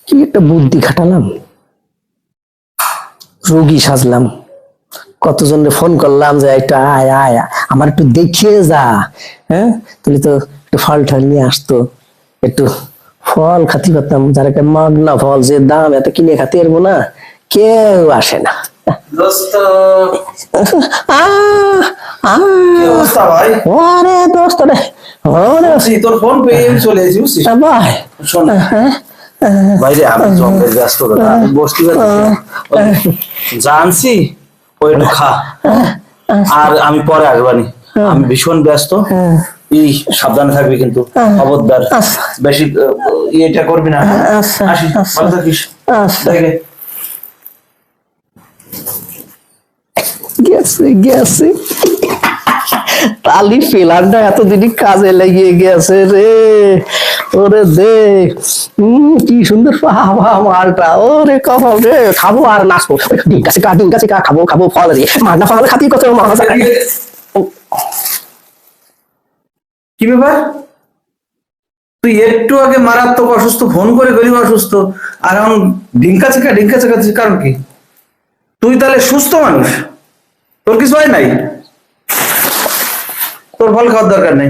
কি একটা বুদ্ধি খাটালাম, রোগী সাজলাম, কতজনকে ফোন করলাম যে একটা আয় আয় আমার একটু দেখিয়ে যা। হ্যাঁ, তুই তো একটু ফল টল নিয়ে আসতো, একটু ফল খাতি পারতাম, যার একটা মাগনা ফল যে দাম এত কিনে খাতে পারবো না, কেউ আসে না। দোস্ত আহ আহ কি অবস্থা ভাই? ওরে দোস্ত রে, ওরে তোর ফোন পেয়ে আমি চলে এসেছি বুঝছিস? ভাই, শোন ভাই রে, আমি জম্বের ব্যস্ত দাদা, আমি বসতে পারছি জানছি ওই একটু খা, আর আমি পরে আসবানি, আমি ভীষণ ব্যস্ত। এই সাবধানে থাকবি কিন্তু, খবরদার বেশি ইয়েটা করবি না। আসি, ভালো থাকিস। দেখে গেছে গেছে, টালি ফিলারটা এতদিনই কাজে লেগে গেছে রে। ওরে দেখ, কি সুন্দর পাহা মালটা, ওরে কপাল রে, খাবো আর নাচবো, ডিম গাছে খাবো খাবো ফল রে, মাগনা ফল খাতি কত মজা। কি ব্যাপার, তুই একটু আগে মারাত্মক অসুস্থ, ফোন করে গরিব অসুস্থ, আর এখন ঢিঙ্কা চেকা কারণ কি? তুই তাহলে সুস্থ মানুষ, তোর কিছু হয় নাই? তোর ফল খাওয়ার দরকার নেই।